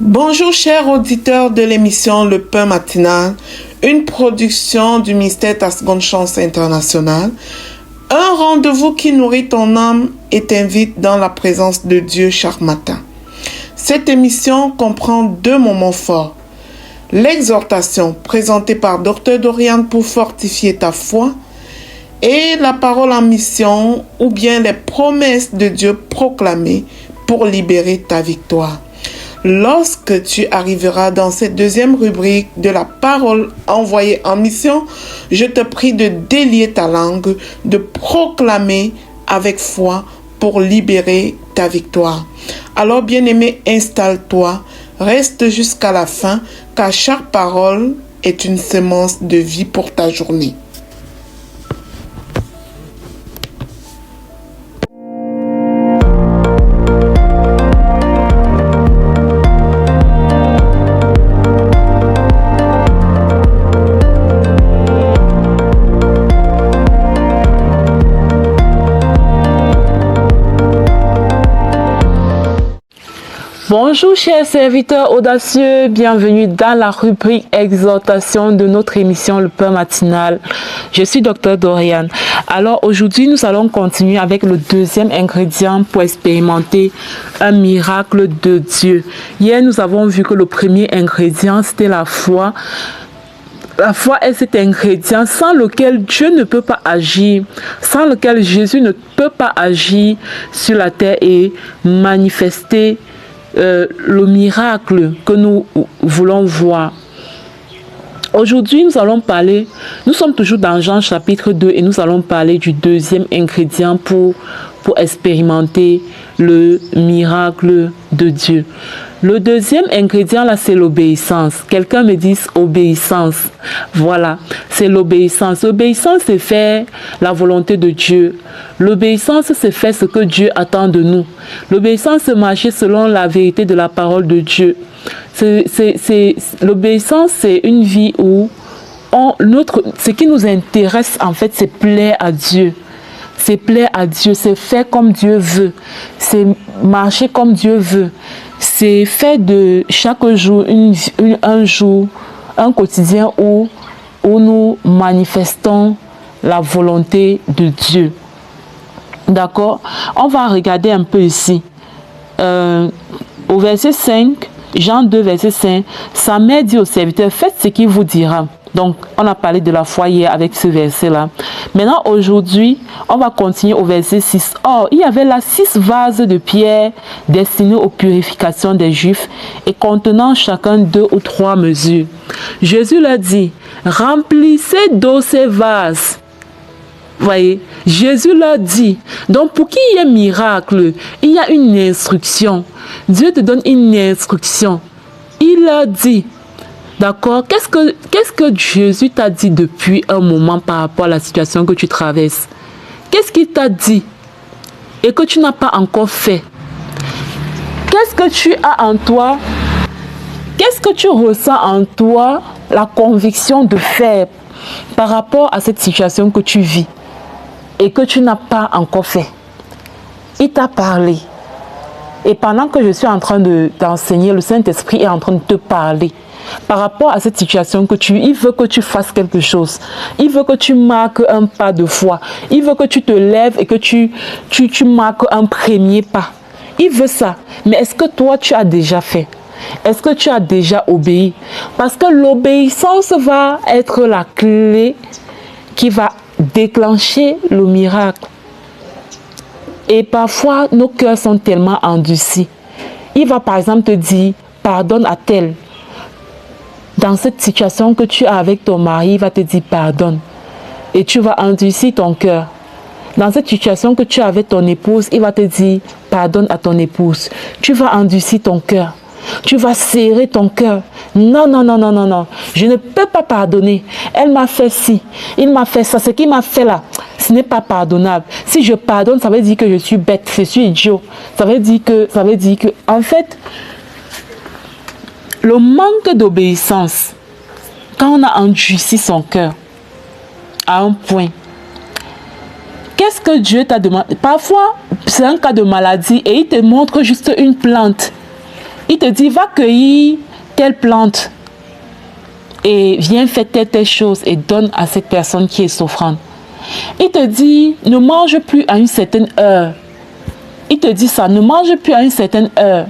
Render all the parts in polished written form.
Bonjour chers auditeurs de l'émission Le Pain Matinal, une production du ministère Ta Seconde Chance International, un rendez-vous qui nourrit ton âme et t'invite dans la présence de Dieu chaque matin. Cette émission comprend deux moments forts. L'exhortation présentée par Dr Dorian pour fortifier ta foi et la parole en mission ou bien les promesses de Dieu proclamées pour libérer ta victoire. Lorsque tu arriveras dans cette deuxième rubrique de la parole envoyée en mission, je te prie de délier ta langue, de proclamer avec foi pour libérer ta victoire. Alors, bien-aimé, installe-toi, reste jusqu'à la fin, car chaque parole est une semence de vie pour ta journée. Bonjour chers serviteurs audacieux, bienvenue dans la rubrique exhortation de notre émission Le Pain Matinal. Je suis Dr Dorian. Alors aujourd'hui nous allons continuer avec le deuxième ingrédient pour expérimenter un miracle de Dieu. Hier nous avons vu que le premier ingrédient c'était la foi. La foi est cet ingrédient sans lequel Dieu ne peut pas agir, sans lequel Jésus ne peut pas agir sur la terre et manifester le miracle que nous voulons voir. Aujourd'hui, nous sommes toujours dans Jean chapitre 2 et nous allons parler du deuxième ingrédient pour expérimenter le miracle de Dieu. Le deuxième ingrédient là, c'est l'obéissance. Quelqu'un me dit obéissance. Voilà, c'est l'obéissance. L'obéissance, c'est faire la volonté de Dieu. L'obéissance, c'est faire ce que Dieu attend de nous. L'obéissance, c'est marcher selon la vérité de la parole de Dieu. L'obéissance, c'est une vie où ce qui nous intéresse, en fait, c'est plaire à Dieu. C'est plaire à Dieu, c'est faire comme Dieu veut. C'est marcher comme Dieu veut. C'est faire de chaque jour un quotidien où nous manifestons la volonté de Dieu. D'accord? On va regarder un peu ici. Au verset 5, Jean 2, verset 5, sa mère dit au serviteur, faites ce qu'il vous dira. Donc, on a parlé de la foi hier avec ce verset-là. Maintenant, aujourd'hui, on va continuer au verset 6. Or, il y avait là 6 vases de pierre destinés aux purifications des Juifs et contenant chacun 2 ou 3 mesures. Jésus leur dit, remplissez d'eau ces vases. Voyez, Jésus leur dit, donc pour qu'il y ait miracle, il y a une instruction. Dieu te donne une instruction. Il leur dit, d'accord, qu'est-ce que Jésus t'a dit depuis un moment par rapport à la situation que tu traverses? Qu'est-ce qu'il t'a dit et que tu n'as pas encore fait? Qu'est-ce que tu as en toi? Qu'est-ce que tu ressens en toi, la conviction de faire par rapport à cette situation que tu vis et que tu n'as pas encore fait? Il t'a parlé. Et pendant que je suis en train d'enseigner, le Saint-Esprit est en train de te parler. Par rapport à cette situation que il veut que tu fasses quelque chose. Il veut que tu marques un pas de foi. Il veut que tu te lèves et que tu marques un premier pas. Il veut ça. Mais est-ce que toi, tu as déjà fait? Est-ce que tu as déjà obéi? Parce que l'obéissance va être la clé qui va déclencher le miracle. Et parfois, nos cœurs sont tellement endurcis. Il va par exemple te dire, pardonne à tel. Dans cette situation que tu as avec ton mari, il va te dire pardonne. Et tu vas endurcir ton cœur. Dans cette situation que tu as avec ton épouse, il va te dire pardonne à ton épouse. Tu vas endurcir ton cœur. Tu vas serrer ton cœur. Non, non, non, non, non, non. Je ne peux pas pardonner. Elle m'a fait ci. Il m'a fait ça. Ce qu'il m'a fait là, ce n'est pas pardonnable. Si je pardonne, ça veut dire que je suis bête, je suis idiot. Ça veut dire que, en fait, le manque d'obéissance, quand on a endurci son cœur à un point, qu'est-ce que Dieu t'a demandé? Parfois, c'est un cas de maladie et il te montre juste une plante. Il te dit, va cueillir telle plante et viens faire telle chose et donne à cette personne qui est souffrante. Il te dit, ne mange plus à une certaine heure. Il te dit ça, ne mange plus à une certaine heure.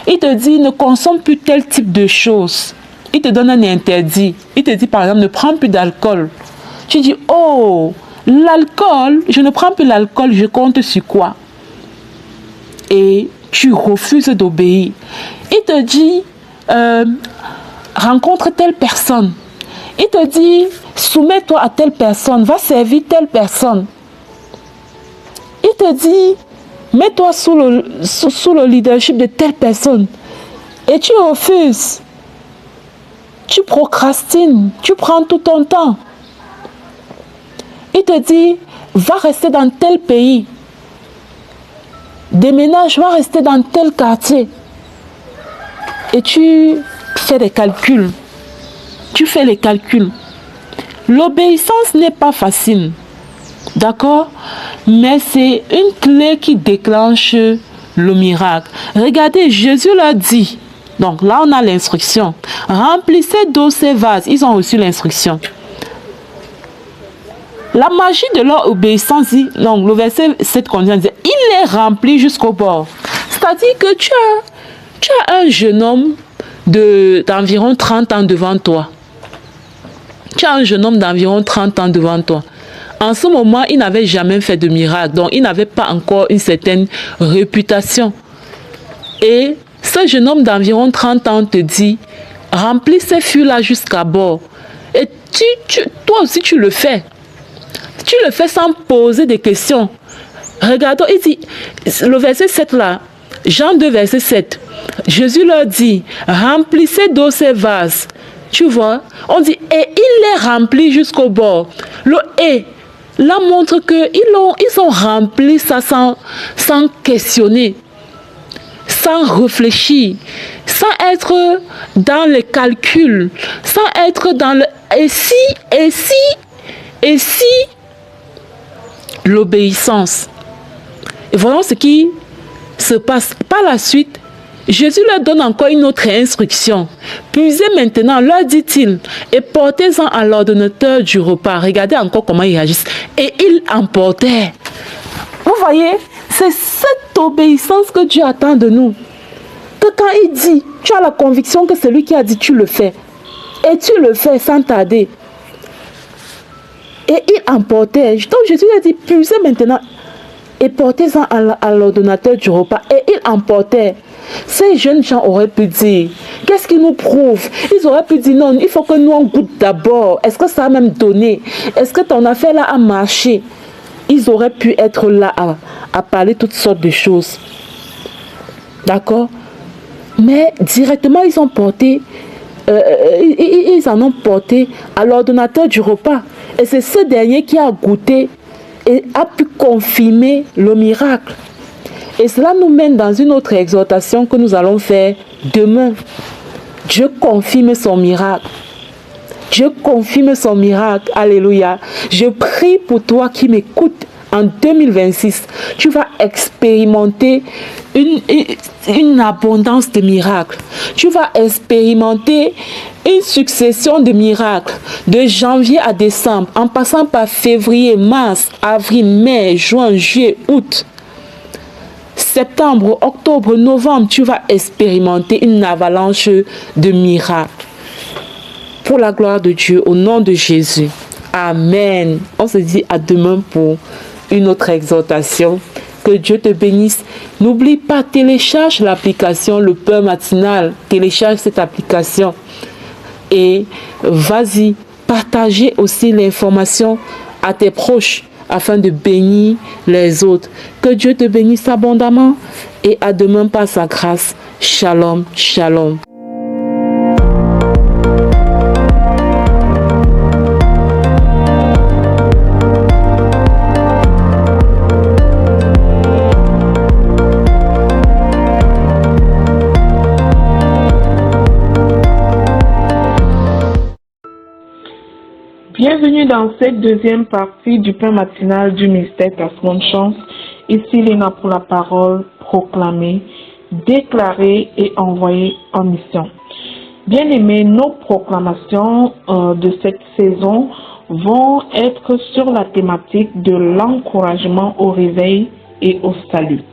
Il te dit, ne consomme plus tel type de choses. Il te donne un interdit. Il te dit, par exemple, ne prends plus d'alcool. Tu dis, oh, l'alcool, je ne prends plus l'alcool, je compte sur quoi? Et tu refuses d'obéir. Il te dit, rencontre telle personne. Il te dit, soumets-toi à telle personne, va servir telle personne. Il te dit, mets-toi sous le leadership de telle personne. Et tu refuses. Tu procrastines, tu prends tout ton temps. Il te dit, va rester dans tel pays. Déménage, va rester dans tel quartier. Et tu fais des calculs. Tu fais les calculs. L'obéissance n'est pas facile. D'accord? Mais c'est une clé qui déclenche le miracle. Regardez, Jésus leur dit. Donc là, on a l'instruction. Remplissez d'eau ces vases. Ils ont reçu l'instruction. La magie de leur obéissance, donc le verset 7 contient, il est rempli jusqu'au bord. C'est-à-dire que tu as un jeune homme d'environ 30 ans devant toi. Tu as un jeune homme d'environ 30 ans devant toi. En ce moment, il n'avait jamais fait de miracle. Donc, il n'avait pas encore une certaine réputation. Et ce jeune homme d'environ 30 ans te dit, remplis ces fûts-là jusqu'à bord. Et toi aussi, tu le fais. Tu le fais sans poser des questions. Regardons, il dit, le verset 7 là, Jean 2, verset 7. Jésus leur dit, remplissez d'eau ces vases. Tu vois, on dit, et il est rempli jusqu'au bord. Le et, là montre qu'ils ont rempli ça sans questionner, sans réfléchir, sans être dans les calculs, sans être dans le et si, l'obéissance. Et voyons ce qui se passe. Par la suite, Jésus leur donne encore une autre instruction. Puisez maintenant, leur dit-il, et portez-en à l'ordonnateur du repas. Regardez encore comment ils réagissent. Et ils emportèrent. Vous voyez, c'est cette obéissance que Dieu attend de nous. Que quand il dit, tu as la conviction que celui qui a dit, tu le fais. Et tu le fais sans tarder. Et ils emportèrent. Donc Jésus a dit, puisez maintenant et portez-en à l'ordonnateur du repas. Et ils emportèrent. Ces jeunes gens auraient pu dire, qu'est-ce qu'ils nous prouvent? Ils auraient pu dire, non, il faut que nous on goûte d'abord. Est-ce que ça a même donné? Est-ce que ton affaire là a marché? Ils auraient pu être là à parler toutes sortes de choses. D'accord? Mais directement, ils en ont porté à l'ordonnateur du repas. Et c'est ce dernier qui a goûté et a pu confirmer le miracle. Et cela nous mène dans une autre exhortation que nous allons faire demain. Dieu confirme son miracle. Dieu confirme son miracle. Alléluia. Je prie pour toi qui m'écoutes. En 2026, tu vas expérimenter une abondance de miracles. Tu vas expérimenter une succession de miracles de janvier à décembre, en passant par février, mars, avril, mai, juin, juillet, août. Septembre, octobre, novembre, tu vas expérimenter une avalanche de miracles. Pour la gloire de Dieu, au nom de Jésus. Amen. On se dit à demain pour une autre exhortation. Que Dieu te bénisse. N'oublie pas, télécharge l'application Le Pain Matinal. Télécharge cette application. Et vas-y, partager aussi l'information à tes proches afin de bénir les autres. Que Dieu te bénisse abondamment et à demain par sa grâce. Shalom, shalom. Bienvenue dans cette deuxième partie du pain matinal du mystère Ta Seconde Chance. Ici Léna pour la parole proclamée. déclarés et envoyés en mission. Bien-aimés, nos proclamations de cette saison vont être sur la thématique de l'encouragement au réveil et au salut.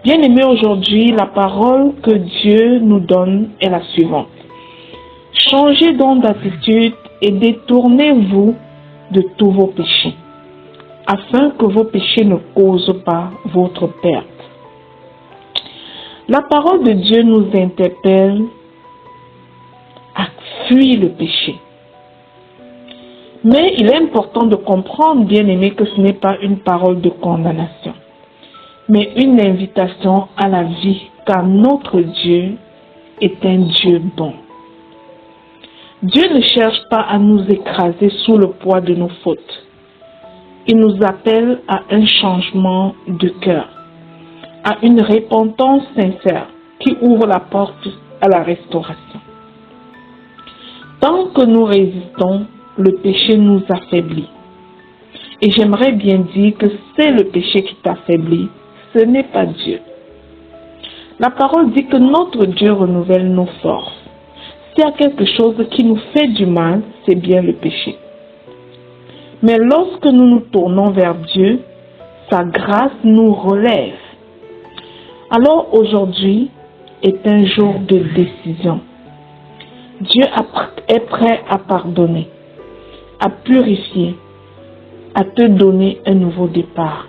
Bien-aimés, aujourd'hui, la parole que Dieu nous donne est la suivante. Changez donc d'attitude et détournez-vous de tous vos péchés, afin que vos péchés ne causent pas votre perte. La parole de Dieu nous interpelle à fuir le péché. Mais il est important de comprendre, bien-aimés, que ce n'est pas une parole de condamnation, mais une invitation à la vie, car notre Dieu est un Dieu bon. Dieu ne cherche pas à nous écraser sous le poids de nos fautes. Il nous appelle à un changement de cœur, à une repentance sincère qui ouvre la porte à la restauration. Tant que nous résistons, le péché nous affaiblit. Et j'aimerais bien dire que c'est le péché qui t'affaiblit, ce n'est pas Dieu. La parole dit que notre Dieu renouvelle nos forces. S'il y a quelque chose qui nous fait du mal, c'est bien le péché. Mais lorsque nous nous tournons vers Dieu, sa grâce nous relève. Alors aujourd'hui est un jour de décision. Dieu est prêt à pardonner, à purifier, à te donner un nouveau départ.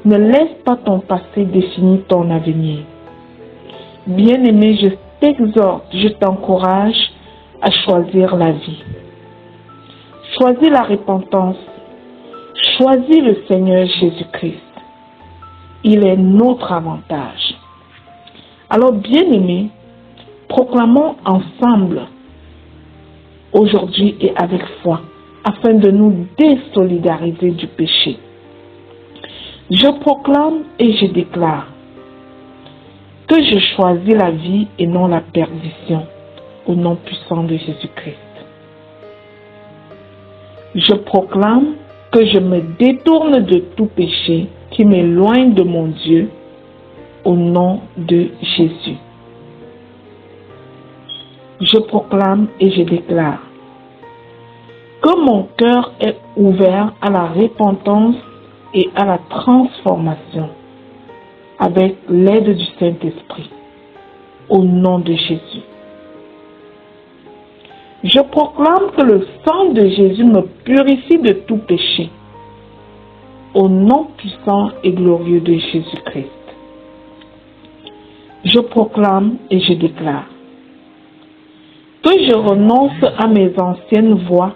Ne laisse pas ton passé définir ton avenir. Bien-aimé, je t'exhorte, je t'encourage à choisir la vie. Choisis la repentance. Choisis le Seigneur Jésus-Christ. Il est notre avantage. Alors, bien-aimés, proclamons ensemble, aujourd'hui et avec foi, afin de nous désolidariser du péché. Je proclame et je déclare que je choisis la vie et non la perdition, au nom puissant de Jésus-Christ. Je proclame que je me détourne de tout péché qui m'éloigne de mon Dieu, au nom de Jésus. Je proclame et je déclare que mon cœur est ouvert à la repentance et à la transformation avec l'aide du Saint-Esprit, au nom de Jésus. Je proclame que le sang de Jésus me purifie de tout péché, au nom puissant et glorieux de Jésus-Christ. Je proclame et je déclare que je renonce à mes anciennes voies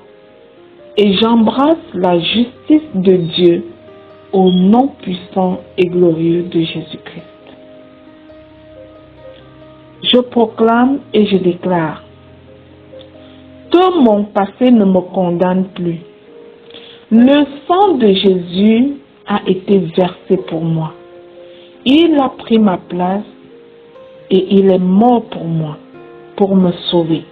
et j'embrasse la justice de Dieu au nom puissant et glorieux de Jésus-Christ. Je proclame et je déclare que mon passé ne me condamne plus. Le sang de Jésus a été versé pour moi. Il a pris ma place et il est mort pour moi, pour me sauver.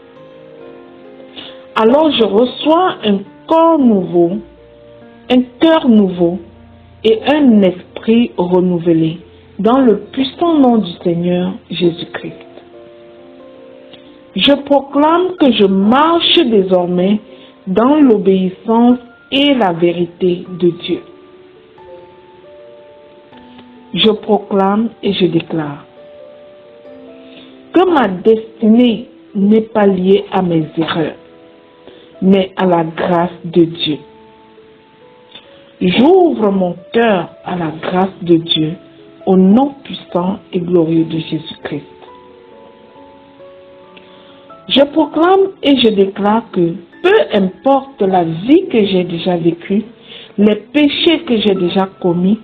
Alors je reçois un corps nouveau, un cœur nouveau et un esprit renouvelé dans le puissant nom du Seigneur Jésus-Christ. Je proclame que je marche désormais dans l'obéissance et la vérité de Dieu. Je proclame et je déclare que ma destinée n'est pas liée à mes erreurs, mais à la grâce de Dieu. J'ouvre mon cœur à la grâce de Dieu au nom puissant et glorieux de Jésus-Christ. Je proclame et je déclare que peu importe la vie que j'ai déjà vécue, les péchés que j'ai déjà commis,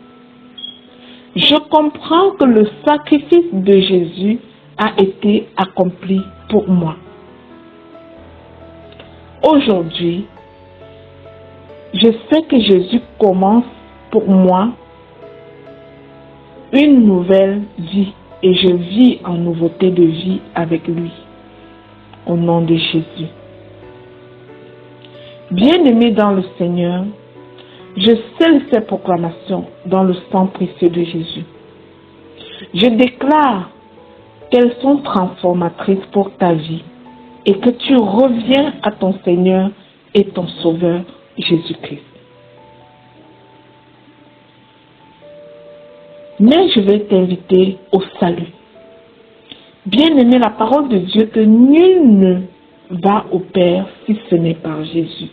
je comprends que le sacrifice de Jésus a été accompli pour moi. Aujourd'hui, je sais que Jésus commence pour moi une nouvelle vie et je vis en nouveauté de vie avec lui. Au nom de Jésus. Bien-aimé dans le Seigneur, je scelle ces proclamations dans le sang précieux de Jésus. Je déclare qu'elles sont transformatrices pour ta vie et que tu reviens à ton Seigneur et ton Sauveur Jésus-Christ. Mais je vais t'inviter au salut. Bien-aimé, la parole de Dieu que nul ne va au Père si ce n'est par Jésus.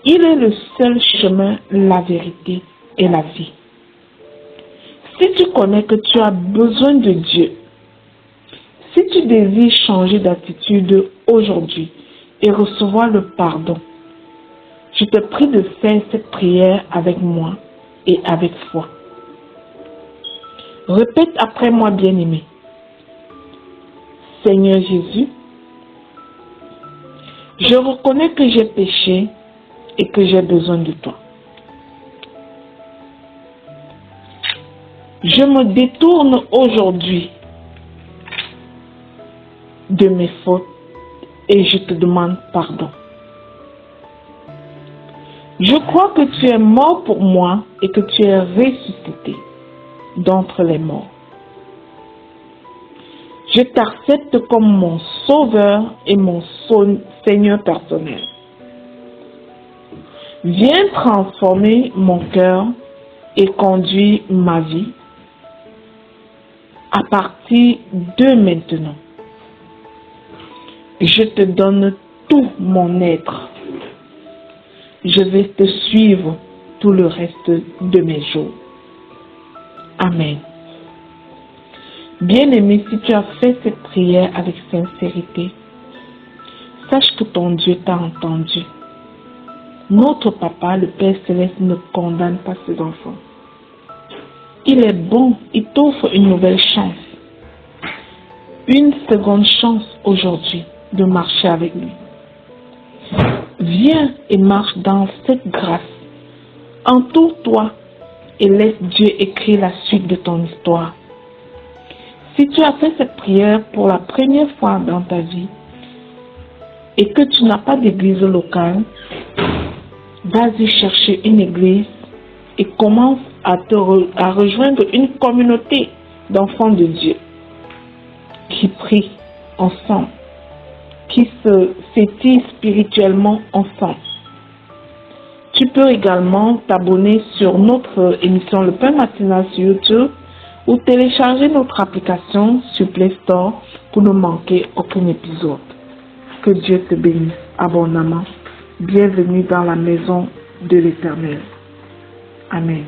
Il est le seul chemin, la vérité et la vie. Si tu connais que tu as besoin de Dieu, si tu désires changer d'attitude aujourd'hui et recevoir le pardon, je te prie de faire cette prière avec moi et avec foi. Répète après moi, bien-aimé. Seigneur Jésus, je reconnais que j'ai péché et que j'ai besoin de toi. Je me détourne aujourd'hui de mes fautes et je te demande pardon. Je crois que tu es mort pour moi et que tu es ressuscité d'entre les morts. Je t'accepte comme mon sauveur et mon Seigneur personnel. Viens transformer mon cœur et conduire ma vie à partir de maintenant. Je te donne tout mon être. Je vais te suivre tout le reste de mes jours. Amen. Bien-aimé, si tu as fait cette prière avec sincérité, sache que ton Dieu t'a entendu. Notre Papa, le Père Céleste, ne condamne pas ses enfants. Il est bon, il t'offre une nouvelle chance. Une seconde chance aujourd'hui de marcher avec lui. Viens et marche dans cette grâce. Entoure-toi et laisse Dieu écrire la suite de ton histoire. Si tu as fait cette prière pour la première fois dans ta vie et que tu n'as pas d'église locale, vas-y chercher une église et commence à rejoindre une communauté d'enfants de Dieu qui prient ensemble, qui se s'étirent spirituellement ensemble. Tu peux également t'abonner sur notre émission Le Pain Matinal sur YouTube ou télécharger notre application sur Play Store pour ne manquer aucun épisode. Que Dieu te bénisse abondamment. Bienvenue dans la maison de l'Éternel. Amen.